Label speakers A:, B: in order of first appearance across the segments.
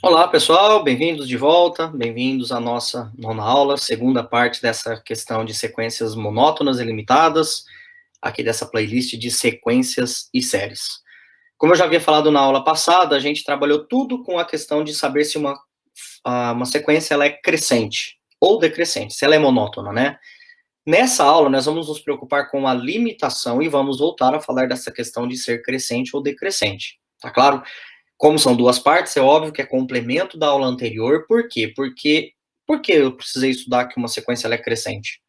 A: Olá, pessoal, bem-vindos de volta, bem-vindos à nossa nona aula, segunda parte dessa questão de sequências monótonas e limitadas, aqui dessa playlist de sequências e séries. Como eu já havia falado na aula passada, a gente trabalhou tudo com a questão de saber se uma sequência ela é crescente ou decrescente, se ela é monótona, né? Nessa aula, nós vamos nos preocupar com a limitação e vamos voltar a falar dessa questão de ser crescente ou decrescente, tá claro? Como são duas partes, é óbvio que é complemento da aula anterior. Por quê? Por que eu precisei estudar que uma sequência ela é crescente?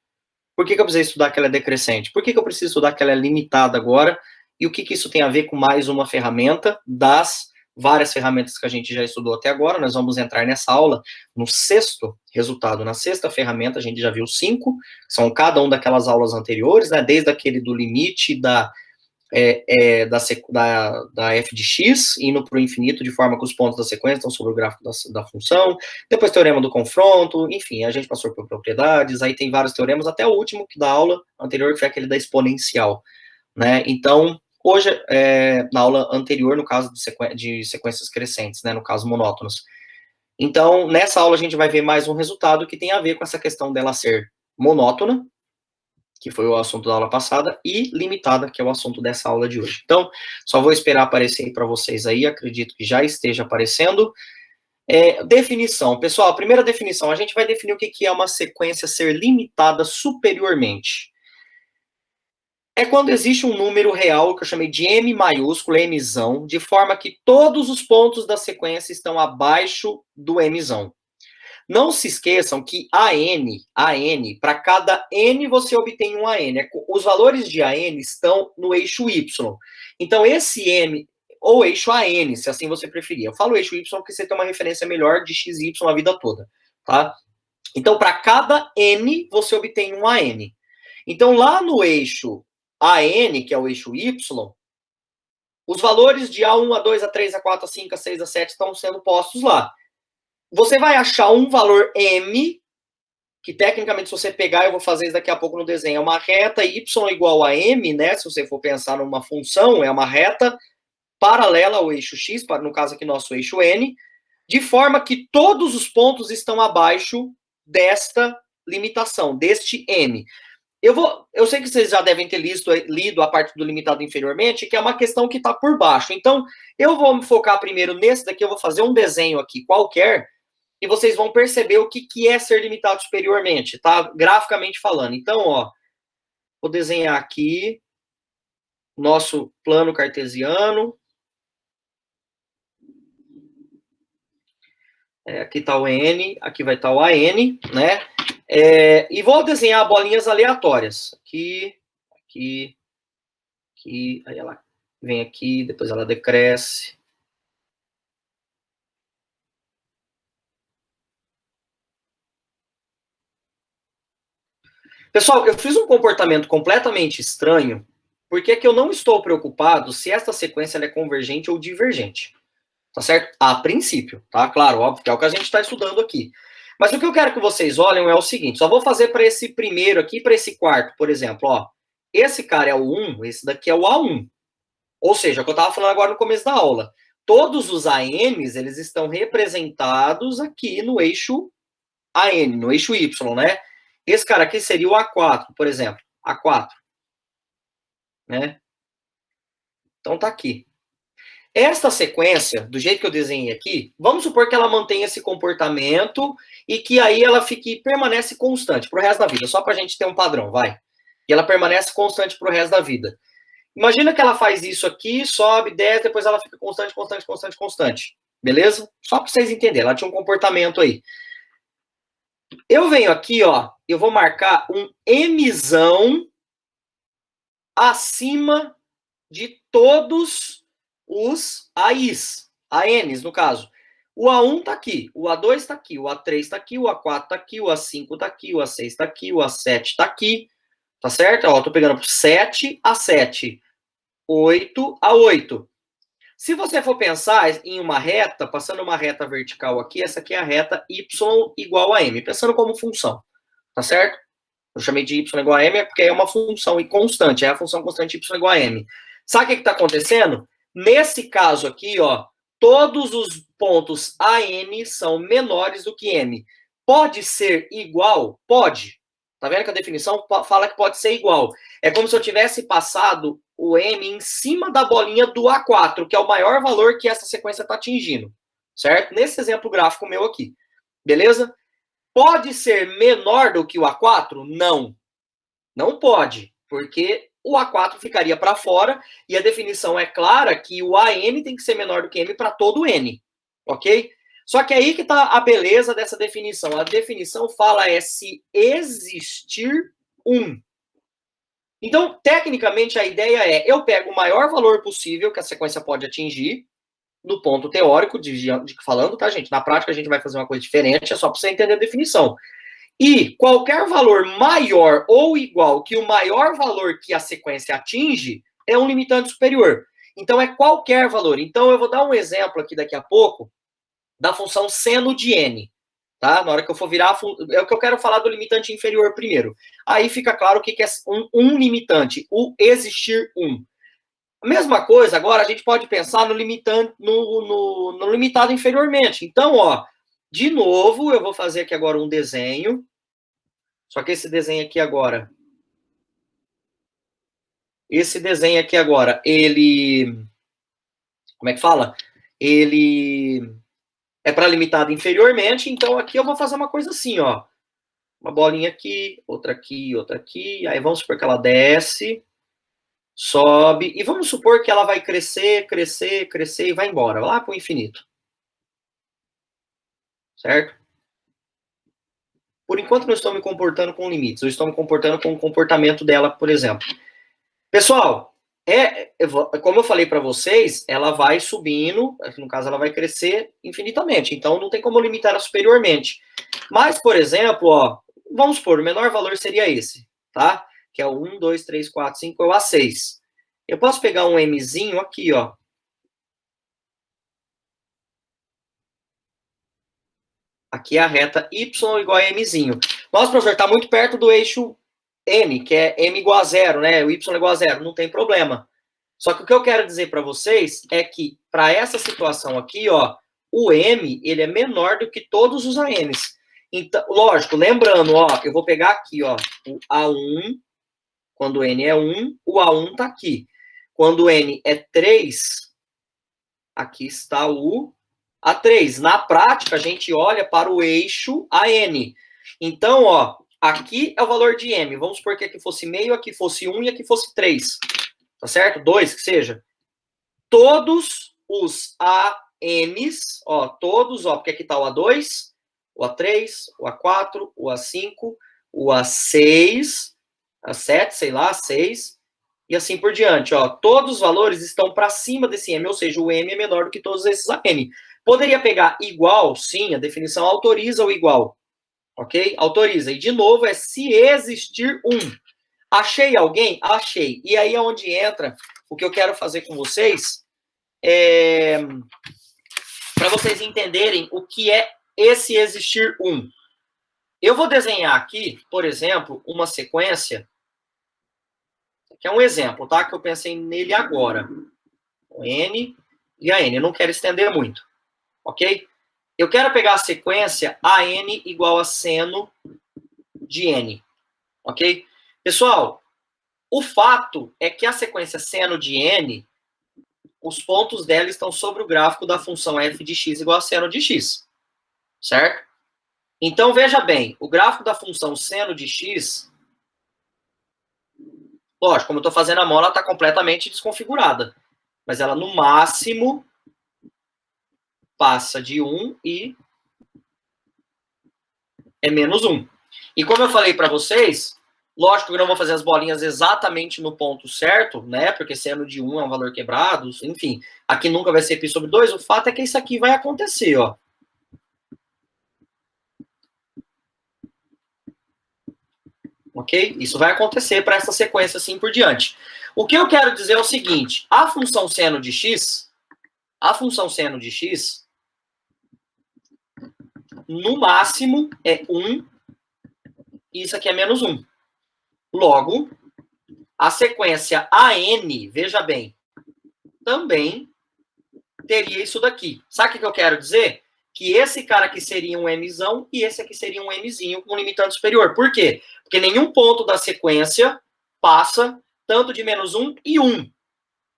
A: Por que eu precisei estudar que ela é decrescente? Por que eu preciso estudar que ela é limitada agora? E o que isso tem a ver com mais uma ferramenta das várias ferramentas que a gente já estudou até agora? Nós vamos entrar nessa aula no sexto resultado. Na sexta ferramenta, a gente já viu 5, são cada um daquelas aulas anteriores, né? Desde aquele do limite da f de x, indo para o infinito, de forma que os pontos da sequência estão sobre o gráfico da função, depois teorema do confronto, enfim, a gente passou por propriedades, aí tem vários teoremas, até o último da aula anterior, que foi aquele da exponencial, né? Então, hoje, na aula anterior, no caso de sequências crescentes, né, no caso monótonos. Então, nessa aula a gente vai ver mais um resultado que tem a ver com essa questão dela ser monótona, que foi o assunto da aula passada, e limitada, que é o assunto dessa aula de hoje. Então, só vou esperar aparecer para vocês aí, acredito que já esteja aparecendo. Definição. Pessoal, a primeira definição, a gente vai definir o que é uma sequência ser limitada superiormente. É quando existe um número real, que eu chamei de M maiúsculo, Mzão, de forma que todos os pontos da sequência estão abaixo do Mzão. Não se esqueçam que AN, para cada N você obtém um AN. Os valores de AN estão no eixo Y. Então, esse M, ou eixo AN, se assim você preferir. Eu falo eixo Y porque você tem uma referência melhor de XY a vida toda, tá? Então, para cada N, você obtém um AN. Então, lá no eixo AN, que é o eixo Y, os valores de A1, A2, A3, A4, A5, A6, A7 estão sendo postos lá. Você vai achar um valor M, que tecnicamente, se você pegar, eu vou fazer isso daqui a pouco no desenho, é uma reta y igual a m, né? Se você for pensar numa função, é uma reta paralela ao eixo x, no caso aqui nosso eixo n, de forma que todos os pontos estão abaixo desta limitação, deste m. Eu sei que vocês já devem ter lido a parte do limitado inferiormente, que é uma questão que está por baixo. Então, eu vou me focar primeiro nesse daqui, eu vou fazer um desenho aqui qualquer, e vocês vão perceber o que é ser limitado superiormente, tá? Graficamente falando. Então, ó, vou desenhar aqui nosso plano cartesiano. Aqui está o N, aqui vai estar o AN, né? E vou desenhar bolinhas aleatórias. Aqui, aí ela vem aqui, depois ela decresce. Pessoal, eu fiz um comportamento completamente estranho, porque é que eu não estou preocupado se esta sequência é convergente ou divergente. Tá certo? A princípio, tá? Claro, óbvio, que é o que a gente está estudando aqui. Mas o que eu quero que vocês olhem é o seguinte, só vou fazer para esse primeiro aqui, para esse quarto, por exemplo, ó. Esse cara é o 1, esse daqui é o A1. Ou seja, o que eu estava falando agora no começo da aula. Todos os ANs, eles estão representados aqui no eixo AN, no eixo Y, né? Esse cara aqui seria o A4, por exemplo. A4. Né? Então tá aqui. Esta sequência, do jeito que eu desenhei aqui, vamos supor que ela mantenha esse comportamento e que aí ela permanece constante para o resto da vida, só para a gente ter um padrão, vai. E ela permanece constante para o resto da vida. Imagina que ela faz isso aqui, sobe, desce, depois ela fica constante, constante, constante, constante. Beleza? Só para vocês entenderem, ela tinha um comportamento aí. Eu venho aqui, ó, eu vou marcar um Mzão acima de todos os AIs, ANs, no caso. O A1 está aqui, o A2 está aqui, o A3 está aqui, o A4 está aqui, o A5 está aqui, o A6 está aqui, o A7 está aqui, tá certo? Ó, estou pegando 7 a 7, 8 a 8. Se você for pensar em uma reta, passando uma reta vertical aqui, essa aqui é a reta y igual a m, pensando como função, tá certo? Eu chamei de y igual a m porque é uma função e constante, é a função constante y igual a m. Sabe o que está acontecendo? Nesse caso aqui, ó, todos os pontos AN são menores do que M. Pode ser igual? Pode. Tá vendo que a definição fala que pode ser igual. É como se eu tivesse passado o M em cima da bolinha do A4, que é o maior valor que essa sequência está atingindo. Certo? Nesse exemplo gráfico meu aqui. Beleza? Pode ser menor do que o A4? Não. Não pode, porque o A4 ficaria para fora e a definição é clara que o AN tem que ser menor do que M para todo N. Ok? Só que aí que está a beleza dessa definição. A definição fala se existir um. Então, tecnicamente, a ideia é, eu pego o maior valor possível que a sequência pode atingir, no ponto teórico, falando, tá, gente? Na prática, a gente vai fazer uma coisa diferente, é só para você entender a definição. E qualquer valor maior ou igual que o maior valor que a sequência atinge é um limitante superior. Então, é qualquer valor. Então, eu vou dar um exemplo aqui daqui a pouco da função seno de n. Tá? Na hora que eu for virar, é o que eu quero falar do limitante inferior primeiro. Aí fica claro o que é um limitante, o existir um. A mesma coisa, agora a gente pode pensar no limitante, no limitado inferiormente. Então, ó, de novo, eu vou fazer aqui agora um desenho. Só que esse desenho aqui agora, ele, como é que fala? Ele é para limitado inferiormente, então aqui eu vou fazer uma coisa assim, ó. Uma bolinha aqui, outra aqui, outra aqui. Aí vamos supor que ela desce, sobe, e vamos supor que ela vai crescer, crescer, crescer e vai embora, lá para o infinito. Certo? Por enquanto não estou me comportando com limites, eu estou me comportando com o comportamento dela, por exemplo. Pessoal, como eu falei para vocês, ela vai subindo, no caso ela vai crescer infinitamente, então não tem como limitar ela superiormente. Mas, por exemplo, ó, vamos supor, o menor valor seria esse, tá? Que é o 1, 2, 3, 4, 5, é o A6. Eu posso pegar um Mzinho aqui, ó. Aqui é a reta y igual a Mzinho. Nossa, professor, está muito perto do eixo N, que é M igual a zero, né? O y igual a zero, não tem problema. Só que o que eu quero dizer para vocês é que, para essa situação aqui, ó, o M, ele é menor do que todos os ANs. Então, lógico, lembrando, ó, eu vou pegar aqui, ó, o A1, quando N é 1, o A1 tá aqui. Quando N é 3, aqui está o A3. Na prática, a gente olha para o eixo AN. Então, ó, aqui é o valor de M. Vamos supor que aqui fosse meio, aqui fosse 1 e aqui fosse 3. Tá certo? 2, que seja. Todos os ANs, ó, todos, ó, porque aqui tá o A2, o A3, o A4, o A5, o A6, A7, sei lá, A6, e assim por diante, ó. Todos os valores estão para cima desse M, ou seja, o M é menor do que todos esses AN. Poderia pegar igual? Sim, a definição autoriza o igual. Ok? Autoriza. E, de novo, é se existir um. Achei alguém? Achei. E aí é onde entra o que eu quero fazer com vocês, para vocês entenderem o que é esse existir um. Eu vou desenhar aqui, por exemplo, uma sequência, que é um exemplo, tá? Que eu pensei nele agora. O N e a N. Eu não quero estender muito, ok? Eu quero pegar a sequência AN igual a seno de N, ok? Pessoal, o fato é que a sequência seno de N, os pontos dela estão sobre o gráfico da função f de x igual a seno de x, certo? Então, veja bem, o gráfico da função seno de x, lógico, como eu estou fazendo a mão, ela está completamente desconfigurada, mas ela, no máximo, passa de 1 e é menos 1. E como eu falei para vocês, lógico que eu não vou fazer as bolinhas exatamente no ponto certo, né? Porque seno de 1 é um valor quebrado, enfim. Aqui nunca vai ser π sobre 2. O fato é que isso aqui vai acontecer, ó. Ok? Isso vai acontecer para essa sequência assim por diante. O que eu quero dizer é o seguinte. A função seno de x, no máximo, é 1. E isso aqui é menos 1. Logo, a sequência AN, veja bem, também teria isso daqui. Sabe o que eu quero dizer? Que esse cara aqui seria um Mzão e esse aqui seria um Mzinho com limitante superior. Por quê? Porque nenhum ponto da sequência passa tanto de -1 e 1.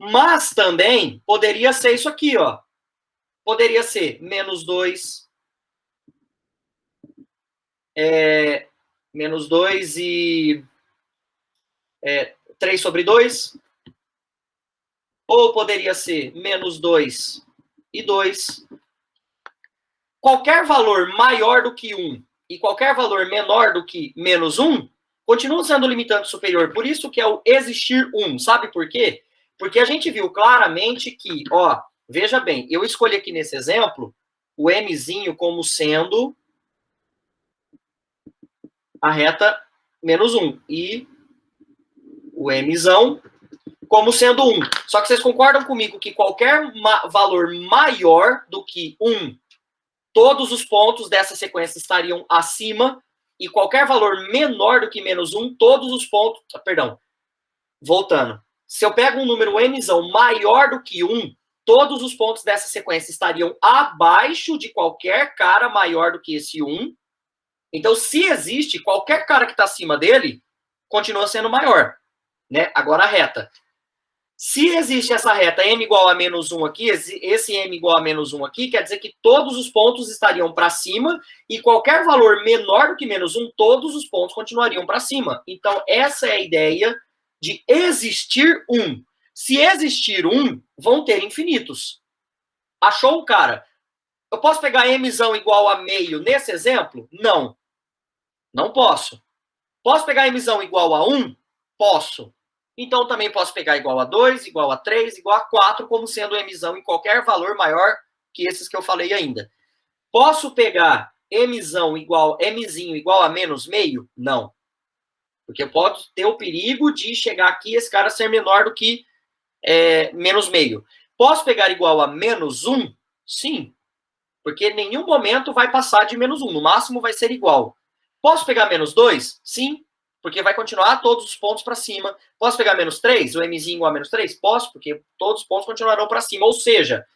A: Mas também poderia ser isso aqui, ó. Poderia ser -2, -2 e 3/2. Ou poderia ser -2 e 2. Qualquer valor maior do que 1 e qualquer valor menor do que -1 continua sendo limitante superior. Por isso que é o existir 1. Sabe por quê? Porque a gente viu claramente que, ó, veja bem, eu escolhi aqui nesse exemplo o Mzinho como sendo a reta -1 e o Mzão como sendo 1. Só que vocês concordam comigo que qualquer valor maior do que 1, todos os pontos dessa sequência estariam acima, e qualquer valor menor do que -1, todos os pontos... Perdão, voltando. Se eu pego um número Mzão maior do que 1, todos os pontos dessa sequência estariam abaixo de qualquer cara maior do que esse 1. Então, se existe, qualquer cara que está acima dele, continua sendo maior. Né? Agora a reta. Se existe essa reta m igual a -1 aqui, esse m igual a -1 aqui, quer dizer que todos os pontos estariam para cima e qualquer valor menor do que -1, todos os pontos continuariam para cima. Então, essa é a ideia de existir 1. Se existir 1, vão ter infinitos. Achou o cara? Eu posso pegar mzão igual a meio nesse exemplo? Não. Não posso. Posso pegar mzão igual a 1? Posso. Então, também posso pegar igual a 2, igual a 3, igual a 4, como sendo mzão em qualquer valor maior que esses que eu falei ainda. Posso pegar mzinho igual a -meio? Não. Porque pode ter o perigo de chegar aqui e esse cara ser menor do que -meio. Posso pegar igual a -1? Sim. Porque em nenhum momento vai passar de -1. No máximo vai ser igual. Posso pegar -2? Sim. Porque vai continuar todos os pontos para cima. Posso pegar -3? O mzinho igual a -3? Posso, porque todos os pontos continuarão para cima. Ou seja,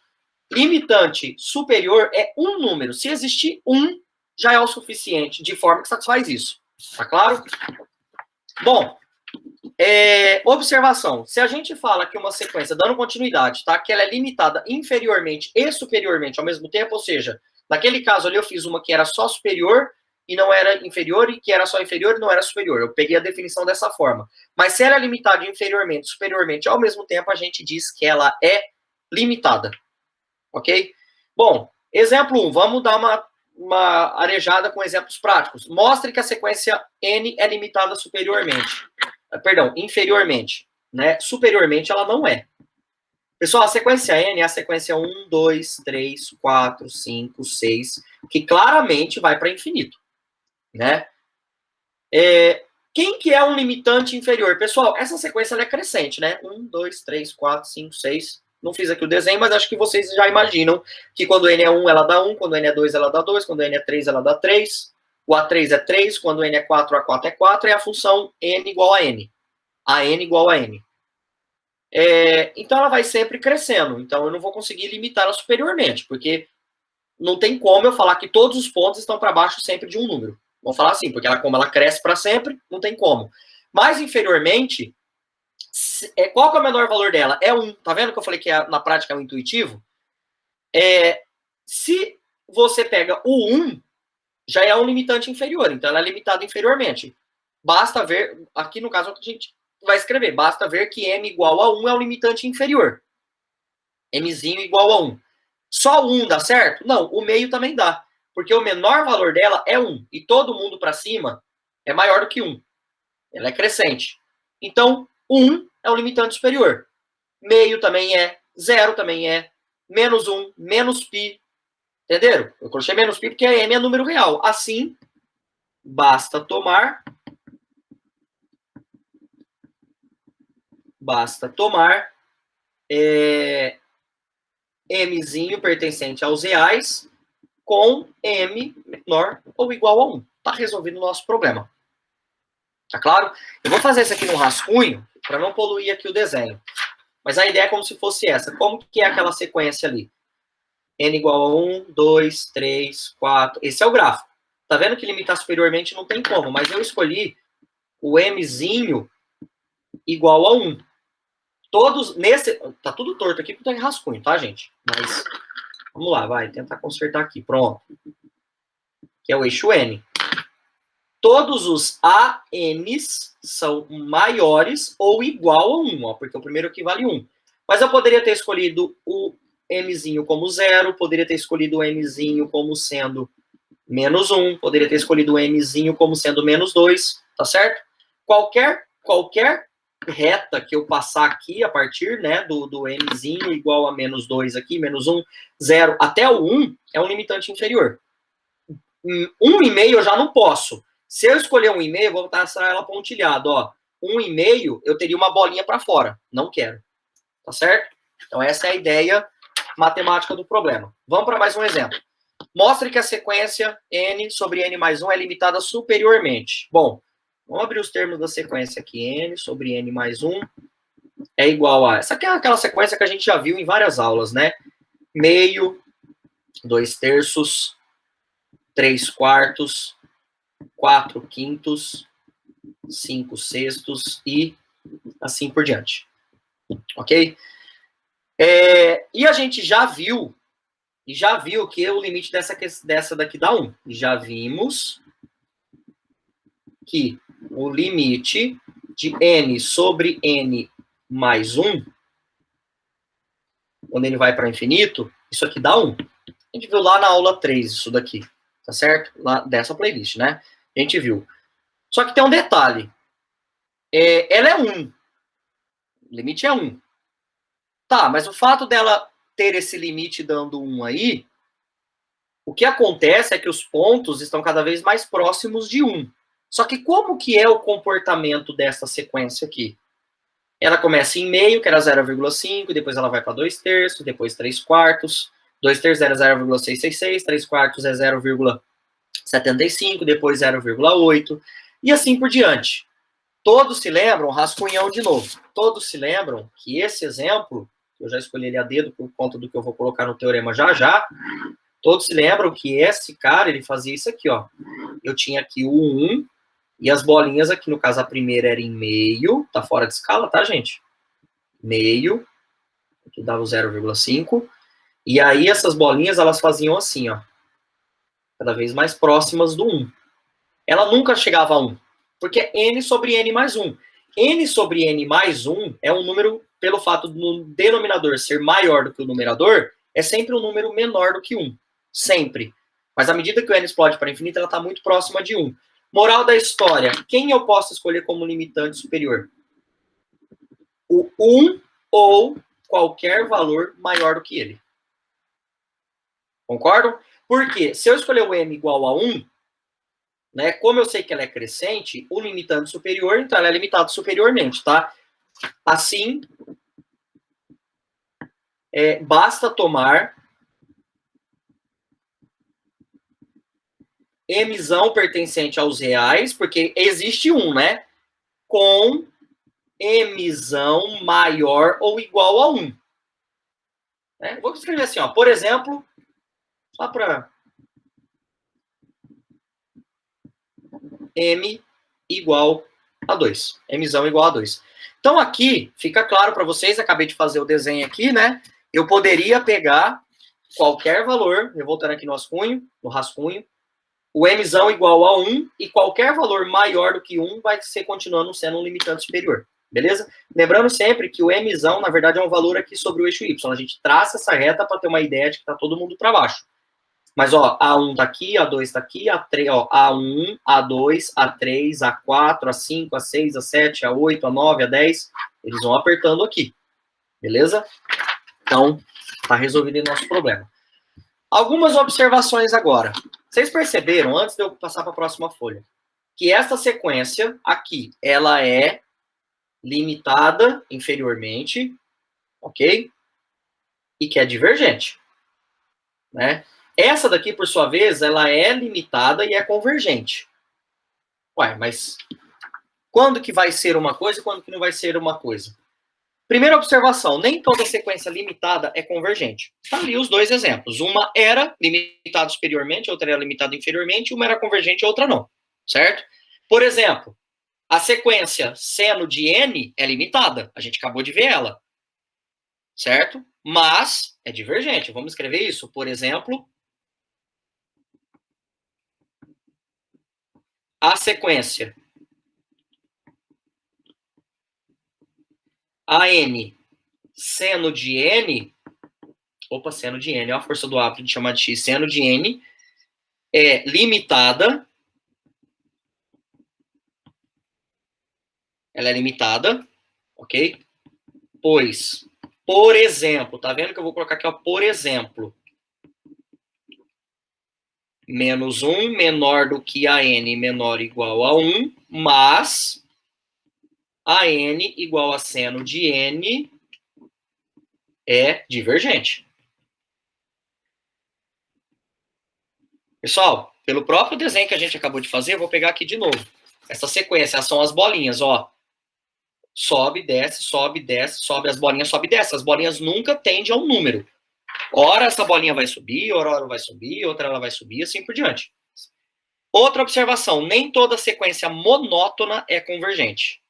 A: limitante superior é um número. Se existir um, já é o suficiente, de forma que satisfaz isso. Tá claro? Bom, observação. Se a gente fala que uma sequência, dando continuidade, tá? Que ela é limitada inferiormente e superiormente ao mesmo tempo, ou seja, naquele caso ali eu fiz uma que era só superior e não era inferior, e que era só inferior e não era superior. Eu peguei a definição dessa forma. Mas se ela é limitada inferiormente e superiormente ao mesmo tempo, a gente diz que ela é limitada. Ok? Bom, exemplo 1. Vamos dar uma arejada com exemplos práticos. Mostre que a sequência n é limitada superiormente. Perdão, inferiormente. Né? Superiormente ela não é. Pessoal, a sequência n é a sequência 1, 2, 3, 4, 5, 6, que claramente vai para infinito. Né? Quem que é um limitante inferior? Pessoal, essa sequência ela é crescente, né? 1, 2, 3, 4, 5, 6. Não fiz aqui o desenho, mas acho que vocês já imaginam que quando n é 1, ela dá 1, quando n é 2, ela dá 2, quando n é 3, ela dá 3, o A3 é 3, quando n é 4, A4 é 4, e a função n igual a n. A n igual a n. Então, ela vai sempre crescendo. Então, eu não vou conseguir limitá-la superiormente, porque não tem como eu falar que todos os pontos estão para baixo sempre de um número. Vamos falar assim, porque como ela cresce para sempre, não tem como. Mais inferiormente, qual que é o menor valor dela? É 1. Tá vendo que eu falei que na prática é um intuitivo? Se você pega o 1, já é um limitante inferior. Então, ela é limitada inferiormente. Basta ver, aqui no caso, a gente vai escrever, basta ver que m igual a 1 é o limitante inferior. Mzinho igual a 1. Só o 1 dá certo? Não, o meio também dá. Porque o menor valor dela é 1. E todo mundo para cima é maior do que 1. Ela é crescente. Então, 1 é o limitante superior. Meio também é. 0 também é. -1, menos π. Entenderam? Eu coloquei menos π porque m é número real. Assim, basta tomar mzinho pertencente aos reais com m menor ou igual a 1. Está resolvido o nosso problema. Tá claro? Eu vou fazer isso aqui no rascunho para não poluir aqui o desenho. Mas a ideia é como se fosse essa. Como que é aquela sequência ali? n igual a 1, 2, 3, 4. Esse é o gráfico. Tá vendo que limitar superiormente não tem como, mas eu escolhi o mzinho igual a 1. Todos nesse... Tá tudo torto aqui porque tá em rascunho, tá, gente? Mas vamos lá, vai tentar consertar aqui. Pronto. Que é o eixo N. Todos os ANs são maiores ou igual a 1, ó, porque o primeiro aqui vale 1. Mas eu poderia ter escolhido o mzinho como 0, poderia ter escolhido o mzinho como sendo menos 1, poderia ter escolhido o mzinho como sendo menos 2, tá certo? Qualquer reta que eu passar aqui, a partir, né, do mzinho igual a menos 2 aqui, menos 1, 0, até o 1, é um limitante inferior. 1,5 eu já não posso. Se eu escolher 1,5, eu vou traçar ela pontilhada, ó. 1,5, eu teria uma bolinha para fora. Não quero. Tá certo? Então, essa é a ideia matemática do problema. Vamos para mais um exemplo. Mostre que a sequência n sobre n mais 1 é limitada superiormente. Bom, vamos abrir os termos da sequência aqui. N sobre n mais 1 é igual a... Essa aqui é aquela sequência que a gente já viu em várias aulas, né? Meio, 2/3, 3/4, 4/5, 5/6 e assim por diante. Ok? E a gente já viu que o limite dessa daqui dá 1. E já vimos que o limite de n sobre n mais 1, quando ele vai para infinito, isso aqui dá 1. A gente viu lá na aula 3 isso daqui, tá certo? Lá dessa playlist, né? A gente viu. Só que tem um detalhe. Ela é 1. O limite é 1. Tá, mas o fato dela ter esse limite dando 1 aí, o que acontece é que os pontos estão cada vez mais próximos de 1. Só que como que é o comportamento dessa sequência aqui? Ela começa em meio, que era 0,5, depois ela vai para 2/3, depois 3/4, 2/3 era 0,666, 3/4 é 0,75, depois 0,8, e assim por diante. Todos se lembram, rascunhão de novo, todos se lembram que esse exemplo, eu já escolhi ele a dedo por conta do que eu vou colocar no teorema já, todos se lembram que esse cara, ele fazia isso aqui, ó. Eu tinha aqui o 1, e as bolinhas aqui, no caso a primeira era em meio, tá fora de escala, tá, gente? Meio, aqui dava o 0,5, e aí essas bolinhas, elas faziam assim, ó, cada vez mais próximas do 1. Ela nunca chegava a 1, porque é n sobre n mais 1. N sobre n mais 1 é um número, pelo fato do denominador ser maior do que o numerador, é sempre um número menor do que 1. Sempre. Mas à medida que o n explode para infinito, ela está muito próxima de 1. Moral da história, quem eu posso escolher como limitante superior? O 1 ou qualquer valor maior do que ele. Concordam? Porque se eu escolher o m igual a 1, né, como eu sei que ela é crescente, o limitante superior, então ela é limitada superiormente, tá? Assim, basta tomar mzão pertencente aos reais, porque existe 1, né? Com mzão maior ou igual a 1. Né? Vou escrever assim, ó. Por exemplo, só para m igual a 2. Mzão igual a 2. Então, aqui, fica claro para vocês, acabei de fazer o desenho aqui, né? Eu poderia pegar qualquer valor, eu voltando aqui no rascunho, o mzão igual a 1, e qualquer valor maior do que 1 vai ser continuando sendo um limitante superior. Beleza? Lembrando sempre que o mzão, na verdade, é um valor aqui sobre o eixo y. A gente traça essa reta para ter uma ideia de que está todo mundo para baixo. Mas, ó, A1 tá aqui, A2 tá aqui, A3, ó, A1, A2, A3, A4, A5, A6, A7, A8, A9, A10, eles vão apertando aqui. Beleza? Então, tá resolvido o nosso problema. Algumas observações agora. Vocês perceberam, antes de eu passar para a próxima folha, que essa sequência aqui, ela é limitada inferiormente, ok? E que é divergente, né? Essa daqui, por sua vez, ela é limitada e é convergente. Ué, mas quando que vai ser uma coisa e quando que não vai ser uma coisa? Primeira observação, nem toda sequência limitada é convergente. Tá ali os dois exemplos. Uma era limitada superiormente, outra era limitada inferiormente, uma era convergente, outra não. Certo? Por exemplo, a sequência seno de n é limitada. A gente acabou de ver ela. Certo? Mas é divergente. Vamos escrever isso. Por exemplo, a sequência AN seno de n, seno de n, ó a força do hábito de chamar de x, seno de n é limitada, ela é limitada, ok? Pois, por exemplo, tá vendo que eu vou colocar aqui, ó, por exemplo, menos 1 menor do que a n menor ou igual a 1, mas a n igual a seno de n é divergente. Pessoal, pelo próprio desenho que a gente acabou de fazer, eu vou pegar aqui de novo. Essa sequência são as bolinhas, ó. Sobe, desce, sobe, as bolinhas sobe e desce. As bolinhas nunca tendem a um número. Ora essa bolinha vai subir, ora vai subir, outra ela vai subir, assim por diante. Outra observação, nem toda sequência monótona é convergente.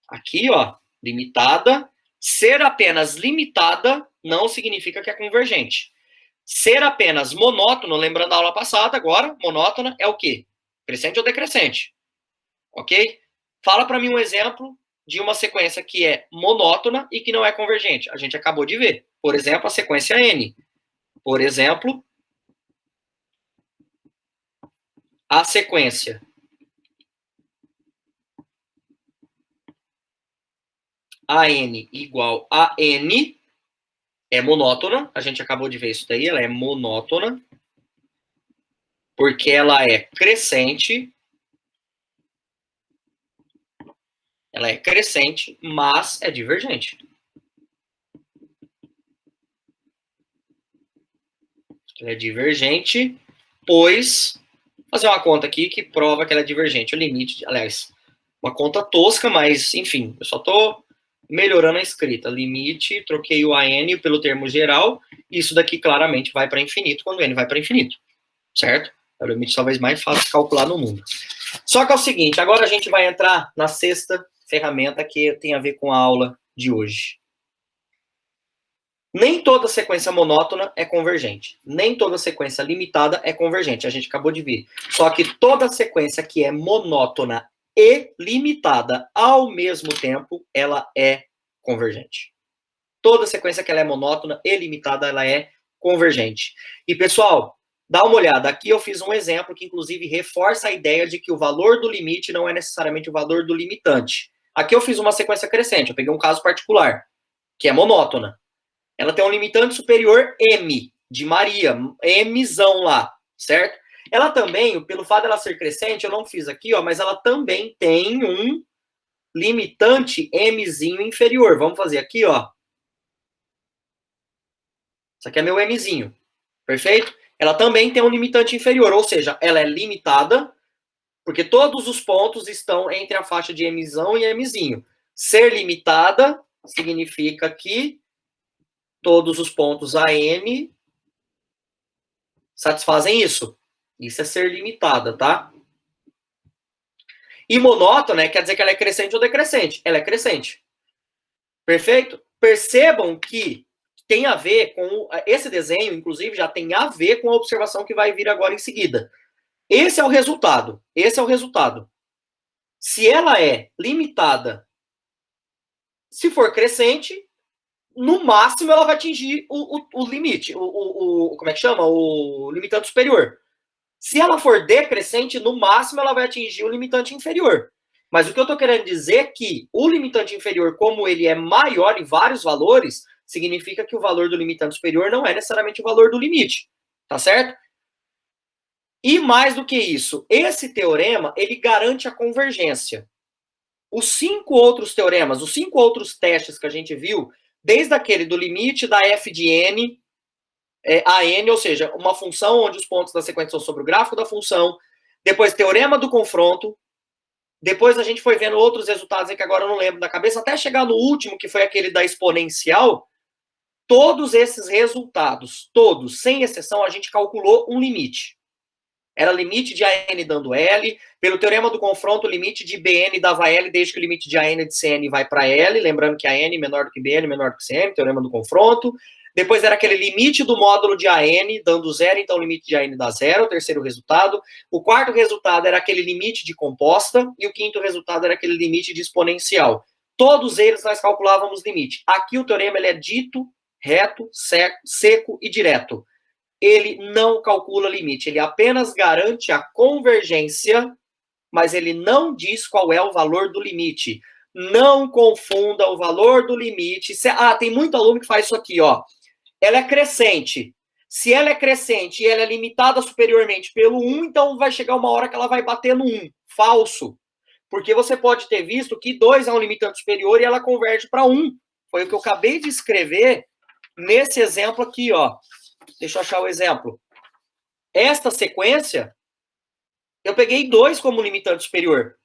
A: Aqui, ó, limitada. Ser apenas limitada não significa que é convergente. Ser apenas monótono, lembrando da aula passada, agora, monótona é o quê? Crescente ou decrescente. Ok? Fala para mim um exemplo de uma sequência que é monótona e que não é convergente. A gente acabou de ver. Por exemplo, a sequência N. Por exemplo, a sequência AN igual a N é monótona. A gente acabou de ver isso daí. Ela é monótona porque ela é crescente. Ela é crescente, mas é divergente. Ela é divergente, pois... Vou fazer uma conta aqui que prova que ela é divergente. O limite, aliás, uma conta tosca, mas, enfim, eu só estou melhorando a escrita. Limite, troquei o AN pelo termo geral, e isso daqui claramente vai para infinito quando N vai para infinito. Certo? É o limite talvez mais fácil de calcular no mundo. Só que é o seguinte, agora a gente vai entrar na sexta ferramenta que tem a ver com a aula de hoje. Nem toda sequência monótona é convergente. Nem toda sequência limitada é convergente. A gente acabou de ver. Só que toda sequência que é monótona e limitada ao mesmo tempo, ela é convergente. Toda sequência que ela é monótona e limitada, ela é convergente. E, pessoal, dá uma olhada. Aqui eu fiz um exemplo que, inclusive, reforça a ideia de que o valor do limite não é necessariamente o valor do limitante. Aqui eu fiz uma sequência crescente. Eu peguei um caso particular, que é monótona. Ela tem um limitante superior M, de Maria, Mzão lá, certo? Ela também, pelo fato dela ser crescente, eu não fiz aqui, ó, mas ela também tem um limitante Mzinho inferior. Vamos fazer aqui, ó. Isso aqui é meu Mzinho, perfeito? Ela também tem um limitante inferior, ou seja, ela é limitada, porque todos os pontos estão entre a faixa de Mzão e Mzinho. Ser limitada significa que todos os pontos AN satisfazem isso. Isso é ser limitada, tá? E monótona quer dizer que ela é crescente ou decrescente. Ela é crescente. Perfeito? Percebam que tem a ver com... Esse desenho, inclusive, já tem a ver com a observação que vai vir agora em seguida. Esse é o resultado. Esse é o resultado. Se ela é limitada, se for crescente, no máximo ela vai atingir o limite, como é que chama? O limitante superior. Se ela for decrescente, no máximo ela vai atingir o limitante inferior. Mas o que eu estou querendo dizer é que o limitante inferior, como ele é maior em vários valores, significa que o valor do limitante superior não é necessariamente o valor do limite. Tá certo? E mais do que isso, esse teorema, ele garante a convergência. Os 5 outros teoremas, os 5 outros testes que a gente viu, desde aquele do limite da f de n a n, ou seja, uma função onde os pontos da sequência são sobre o gráfico da função, depois teorema do confronto, Depois a gente foi vendo outros resultados aí que agora eu não lembro da cabeça, até chegar no último, que foi aquele da exponencial. Todos esses resultados, todos, sem exceção, a gente calculou um limite. Era limite de AN dando L. Pelo teorema do confronto, o limite de BN dava L, desde que o limite de AN de CN vai para L. Lembrando que AN menor do que BN, menor do que CN, teorema do confronto. Depois era aquele limite do módulo de AN dando zero, então o limite de AN dá zero, o terceiro resultado. O quarto resultado era aquele limite de composta. E o quinto resultado era aquele limite de exponencial. Todos eles nós calculávamos limite. Aqui o teorema ele é dito, reto, seco e direto. Ele não calcula limite, ele apenas garante a convergência, mas ele não diz qual é o valor do limite. Não confunda o valor do limite. Tem muito aluno que faz isso aqui, ó. Ela é crescente. Se ela é crescente e ela é limitada superiormente pelo 1, então vai chegar uma hora que ela vai bater no 1. Falso. Porque você pode ter visto que 2 é um limitante superior e ela converge para 1. Foi o que eu acabei de escrever nesse exemplo aqui, ó. Deixa eu achar o exemplo. Esta sequência, eu peguei 2 como limitante superior.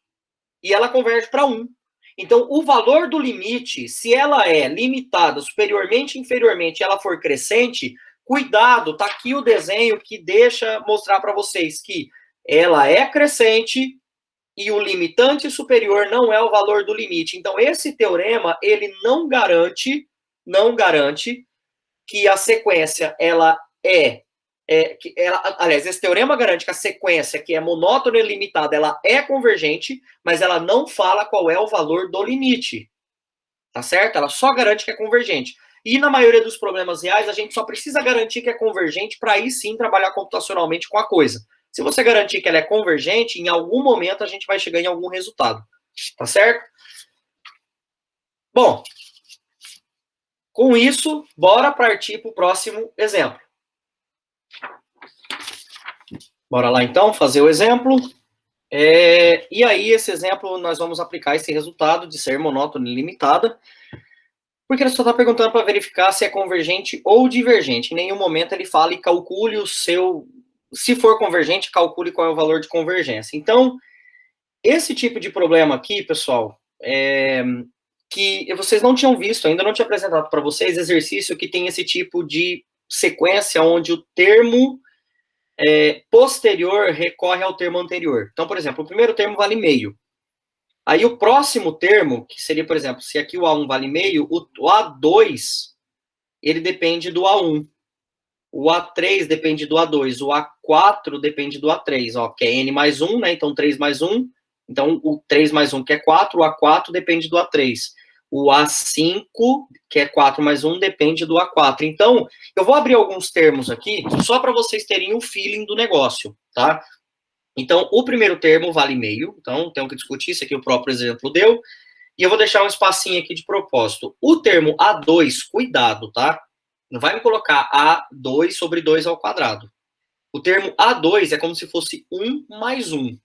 A: E ela converge para 1. Então, o valor do limite, se ela é limitada superiormente e inferiormente, ela for crescente, cuidado, tá aqui o desenho que deixa mostrar para vocês que ela é crescente e o limitante superior não é o valor do limite. Então, esse teorema, ele não garante que a sequência, aliás, esse teorema garante que a sequência, que é monótona e limitada, ela é convergente, mas ela não fala qual é o valor do limite. Tá certo? Ela só garante que é convergente. E na maioria dos problemas reais, a gente só precisa garantir que é convergente para aí sim trabalhar computacionalmente com a coisa. Se você garantir que ela é convergente, em algum momento a gente vai chegar em algum resultado. Tá certo? Bom, com isso, bora partir para o próximo exemplo. Bora lá, então, fazer o exemplo. E aí, esse exemplo, nós vamos aplicar esse resultado de ser monótono e limitada, porque ele só está perguntando para verificar se é convergente ou divergente. Em nenhum momento ele fala e calcule o seu... Se for convergente, calcule qual é o valor de convergência. Então, esse tipo de problema aqui, pessoal, que vocês não tinham visto, ainda não tinha apresentado para vocês, exercício que tem esse tipo de sequência onde o termo posterior recorre ao termo anterior. Então, por exemplo, o primeiro termo vale meio. Aí o próximo termo, que seria, por exemplo, se aqui o A1 vale meio, o A2, ele depende do A1. O A3 depende do A2. O A4 depende do A3, ó, que é N mais 1, né? Então, 3 mais 1. Então, o 3 mais 1, que é 4, o A4 depende do A3. O A5, que é 4 mais 1, depende do A4. Então, eu vou abrir alguns termos aqui, só para vocês terem o feeling do negócio, tá? Então, o primeiro termo vale meio, então temos que discutir, isso aqui o próprio exemplo deu, e eu vou deixar um espacinho aqui de propósito. O termo A2, cuidado, tá? Não vai me colocar A2 sobre 2 ao quadrado. O termo A2 é como se fosse 1 mais 1,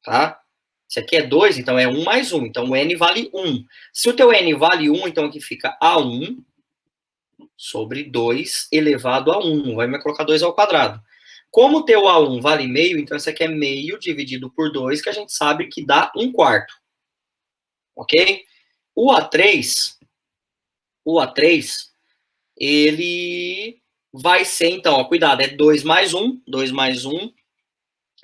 A: tá? Se aqui é 2, então é 1 mais 1, então o N vale 1. Se o teu N vale 1, então aqui fica A1 sobre 2 elevado a 1, não vai me colocar 2 ao quadrado. Como o teu A1 vale meio, então isso aqui é meio dividido por 2, que a gente sabe que dá 1/4. Ok? O A3, ele vai ser, então, ó, cuidado, é 2 mais 1, 2 mais 1.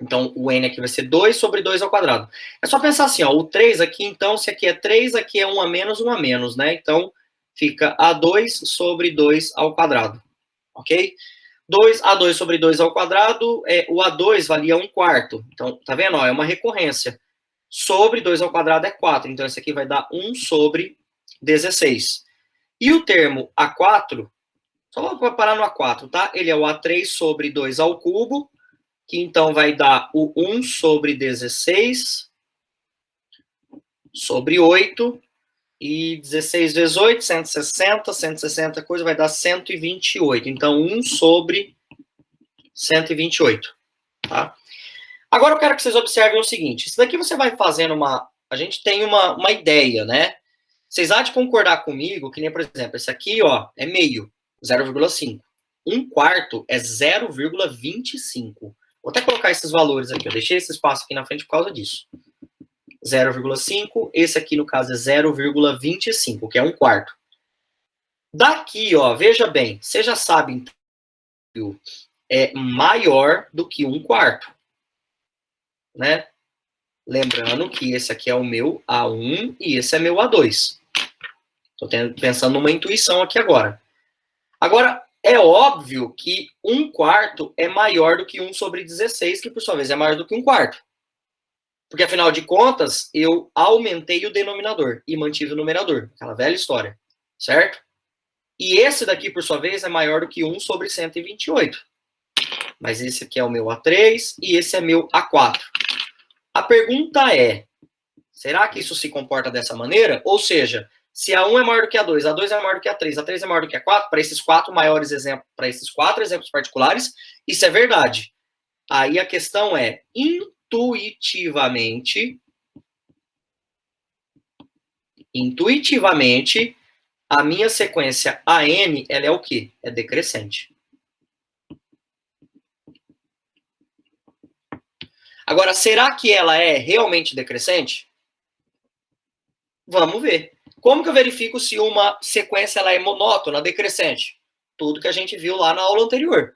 A: Então, o N aqui vai ser 2 sobre 2 ao quadrado. É só pensar assim, ó, o 3 aqui, então, se aqui é 3, aqui é 1 a menos, né? Então, fica A2 sobre 2 ao quadrado. Ok? A2 sobre 2 ao quadrado, o A2 valia 1/4. Então, tá vendo? Ó, é uma recorrência. Sobre 2 ao quadrado é 4. Então, esse aqui vai dar 1 sobre 16. E o termo A4, só vou parar no A4, tá? Ele é o A3 sobre 2 ao cubo, que então vai dar o 1 sobre 16 sobre 8. E 16 vezes 8, 160 coisa, vai dar 128. Então, 1 sobre 128, tá? Agora eu quero que vocês observem o seguinte, isso daqui você vai fazendo a gente tem uma ideia, né? Vocês há de concordar comigo que nem, por exemplo, esse aqui, ó, é meio, 0,5. 1/4 é 0,25. Vou até colocar esses valores aqui, eu deixei esse espaço aqui na frente por causa disso. 0,5, esse aqui no caso é 0,25, que é 1/4. Daqui, ó, veja bem, você já sabe, então, é maior do que 1/4, né? Lembrando que esse aqui é o meu A1 e esse é meu A2. Estou pensando numa intuição aqui agora. Agora, é óbvio que 1/4 é maior do que 1/16, que por sua vez é maior do que 1/4. Porque, afinal de contas, eu aumentei o denominador e mantive o numerador. Aquela velha história, certo? E esse daqui, por sua vez, é maior do que 1/128. Mas esse aqui é o meu A3 e esse é meu A4. A pergunta é, será que isso se comporta dessa maneira? Ou seja, se A1 é maior do que A2, A2 é maior do que A3, A3 é maior do que A4, para esses quatro maiores exemplos, para esses 4 exemplos particulares, isso é verdade. Aí a questão é, intuitivamente, a minha sequência AN, ela é o quê? É decrescente. Agora, será que ela é realmente decrescente? Vamos ver. Como que eu verifico se uma sequência ela é monótona, decrescente? Tudo que a gente viu lá na aula anterior.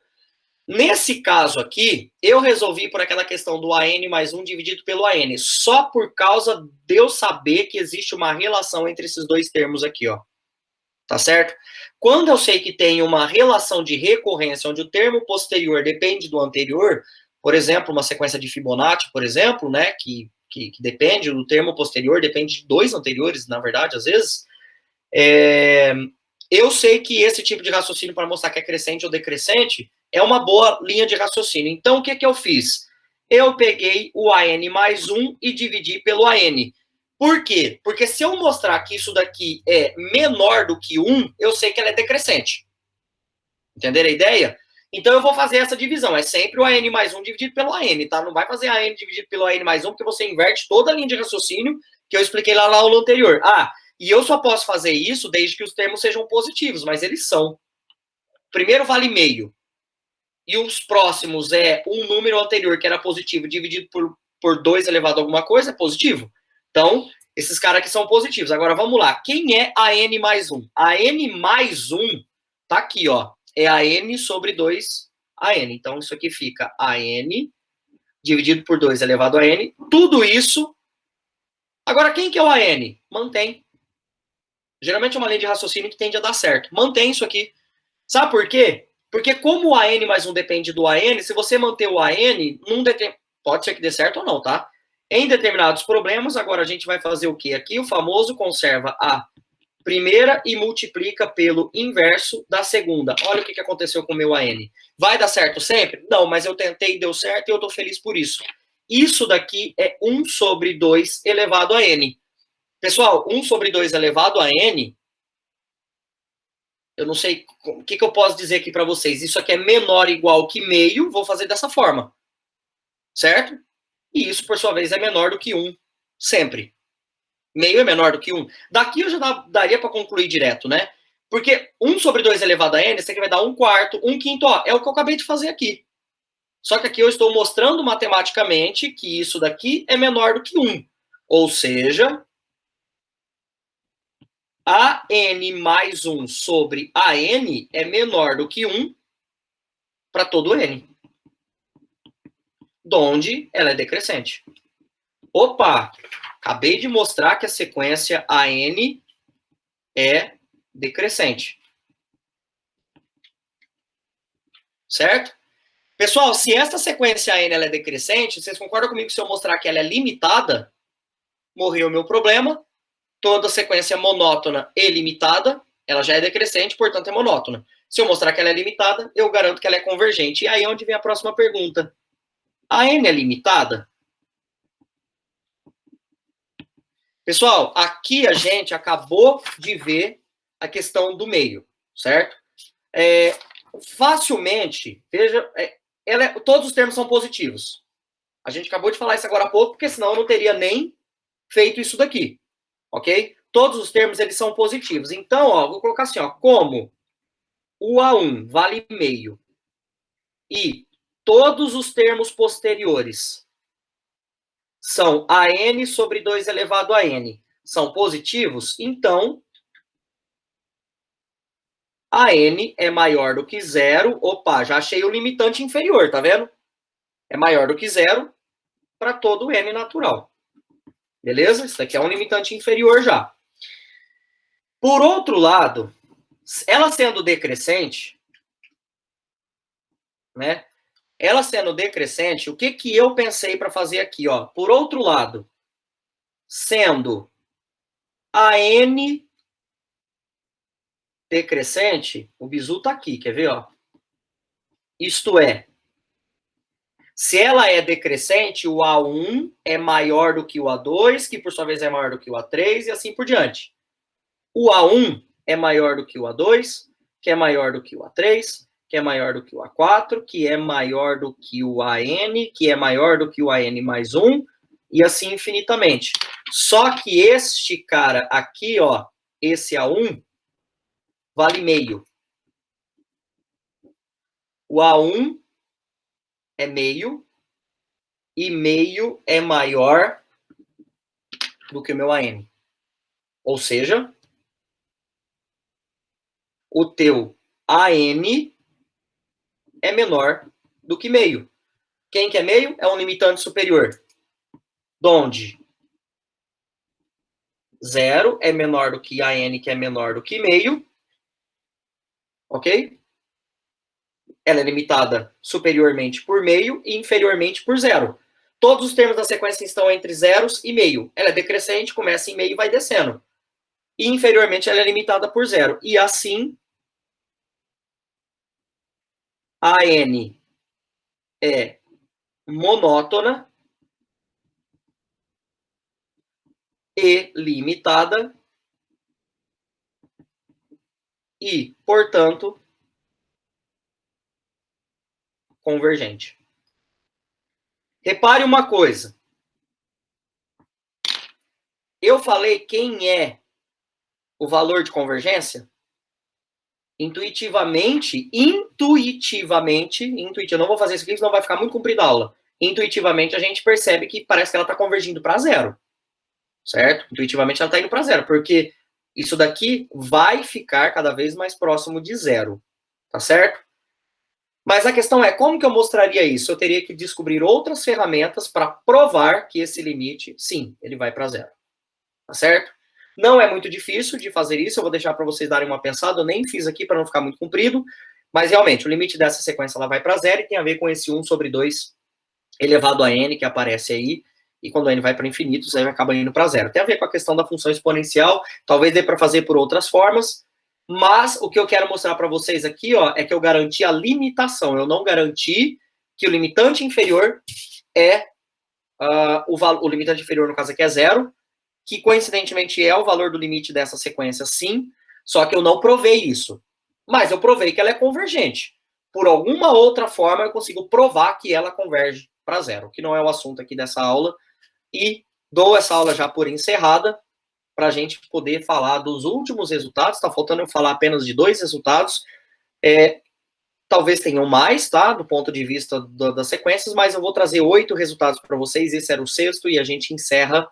A: Nesse caso aqui, eu resolvi por aquela questão do AN mais 1 dividido pelo AN, só por causa de eu saber que existe uma relação entre esses dois termos aqui, ó. Tá certo? Quando eu sei que tem uma relação de recorrência, onde o termo posterior depende do anterior, por exemplo, uma sequência de Fibonacci, por exemplo, né, que depende do termo posterior, depende de dois anteriores, na verdade, às vezes, eu sei que esse tipo de raciocínio para mostrar que é crescente ou decrescente é uma boa linha de raciocínio. Então, o que eu fiz? Eu peguei o AN mais 1 e dividi pelo AN. Por quê? Porque se eu mostrar que isso daqui é menor do que 1, eu sei que ela é decrescente. Entenderam a ideia? Então, eu vou fazer essa divisão. É sempre o AN mais 1 dividido pelo AN, tá? Não vai fazer AN dividido pelo AN mais 1, porque você inverte toda a linha de raciocínio que eu expliquei lá na aula anterior. E eu só posso fazer isso desde que os termos sejam positivos, mas eles são. Primeiro vale meio. E os próximos é um número anterior que era positivo dividido por 2 elevado a alguma coisa, é positivo. Então, esses caras aqui são positivos. Agora, vamos lá. Quem é a n mais 1? A n mais 1 tá aqui, ó. É a n sobre 2 a n. Então, isso aqui fica a n dividido por 2 elevado a n. Tudo isso. Agora, quem que é o AN? Mantém. Geralmente é uma linha de raciocínio que tende a dar certo. Mantém isso aqui. Sabe por quê? Porque como o AN mais 1 depende do AN, se você manter o AN, pode ser que dê certo ou não, tá? Em determinados problemas, agora a gente vai fazer o quê? Aqui o famoso conserva a primeira e multiplica pelo inverso da segunda. Olha o que aconteceu com o meu AN. Vai dar certo sempre? Não, mas eu tentei e deu certo e eu tô feliz por isso. Isso daqui é 1 sobre 2 elevado a n. Pessoal, 1 sobre 2 elevado a n, eu não sei o que eu posso dizer aqui para vocês. Isso aqui é menor ou igual que meio, vou fazer dessa forma. Certo? E isso, por sua vez, é menor do que 1, sempre. Meio é menor do que 1. Daqui eu já daria para concluir direto, né? Porque 1 sobre 2 elevado a n, isso aqui vai dar 1/4, 1/5, ó. É o que eu acabei de fazer aqui. Só que aqui eu estou mostrando matematicamente que isso daqui é menor do que 1. Ou seja, AN mais 1 sobre AN é menor do que 1 para todo N. Donde ela é decrescente. Opa! Acabei de mostrar que a sequência AN é decrescente. Certo? Pessoal, se essa sequência AN ela é decrescente, vocês concordam comigo que se eu mostrar que ela é limitada, morreu o meu problema. Toda sequência monótona e limitada, ela já é decrescente, portanto é monótona. Se eu mostrar que ela é limitada, eu garanto que ela é convergente. E aí é onde vem a próxima pergunta. A N é limitada? Pessoal, aqui a gente acabou de ver a questão do meio, certo? Facilmente, veja, todos os termos são positivos. A gente acabou de falar isso agora há pouco, porque senão eu não teria nem feito isso daqui, ok? Todos os termos, eles são positivos. Então, ó, vou colocar assim, ó, como o A1 vale meio e todos os termos posteriores são AN sobre 2 elevado a N. São positivos? Então, AN é maior do que zero. Opa, já achei o limitante inferior, tá vendo? É maior do que zero para todo N natural. Beleza? Isso daqui é um limitante inferior já. Por outro lado, ela sendo decrescente, né? Ela sendo decrescente, o que que eu pensei para fazer aqui, ó? Por outro lado, sendo a N decrescente, o bizu tá aqui, quer ver, ó? Isto é, se ela é decrescente, o A1 é maior do que o A2, que por sua vez é maior do que o A3 e assim por diante. O A1 é maior do que o A2, que é maior do que o A3, que é maior do que o A4, que é maior do que o AN, que é maior do que o AN mais 1, e assim infinitamente. Só que este cara aqui, ó, esse A1, vale meio. O A1 é meio, e meio é maior do que o meu AN. Ou seja, o teu AN é menor do que meio. Quem que é meio? É um limitante superior. Donde 0 é menor do que AN, que é menor do que meio. Ok? Ela é limitada superiormente por meio e inferiormente por zero. Todos os termos da sequência estão entre zeros e meio. Ela é decrescente, começa em meio e vai descendo. E inferiormente ela é limitada por zero. E assim, a N é monótona e limitada e, portanto, convergente. Repare uma coisa. Eu falei quem é o valor de convergência? Intuitivamente, eu não vou fazer isso aqui, senão vai ficar muito comprida a aula. Intuitivamente, a gente percebe que parece que ela está convergindo para zero. Certo? Intuitivamente, ela está indo para zero, porque isso daqui vai ficar cada vez mais próximo de zero. Tá certo? Mas a questão é, como que eu mostraria isso? Eu teria que descobrir outras ferramentas para provar que esse limite, sim, ele vai para zero. Tá certo? Não é muito difícil de fazer isso, eu vou deixar para vocês darem uma pensada, eu nem fiz aqui para não ficar muito comprido, mas realmente, o limite dessa sequência ela vai para zero e tem a ver com esse 1 sobre 2 elevado a n que aparece aí, e quando n vai para infinito, isso aí acaba indo para zero. Tem a ver com a questão da função exponencial, talvez dê para fazer por outras formas, mas o que eu quero mostrar para vocês aqui, ó, é que eu garanti a limitação, eu não garanti que o limitante inferior é, o limitante inferior no caso aqui é zero, que coincidentemente é o valor do limite dessa sequência, sim, só que eu não provei isso. Mas eu provei que ela é convergente. Por alguma outra forma, eu consigo provar que ela converge para zero, que não é o assunto aqui dessa aula. E dou essa aula já por encerrada, para a gente poder falar dos últimos resultados. Está faltando eu falar apenas de 2 resultados. Talvez tenham mais, tá? Do ponto de vista das sequências, mas eu vou trazer 8 resultados para vocês. Esse era o 6º e a gente encerra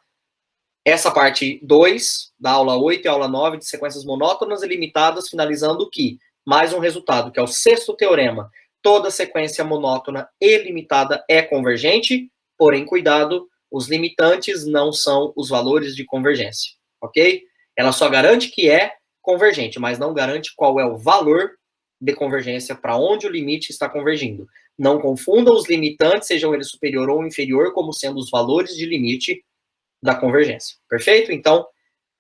A: essa parte 2 da aula 8 e aula 9 de sequências monótonas e limitadas, finalizando aqui mais um resultado, que é o 6º teorema. Toda sequência monótona e limitada é convergente, porém, cuidado, os limitantes não são os valores de convergência, ok? Ela só garante que é convergente, mas não garante qual é o valor de convergência para onde o limite está convergindo. Não confunda os limitantes, sejam eles superior ou inferior, como sendo os valores de limite da convergência. Perfeito? Então,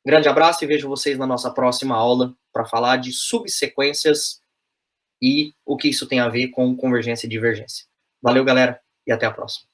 A: grande abraço e vejo vocês na nossa próxima aula para falar de subsequências e o que isso tem a ver com convergência e divergência. Valeu, galera, e até a próxima.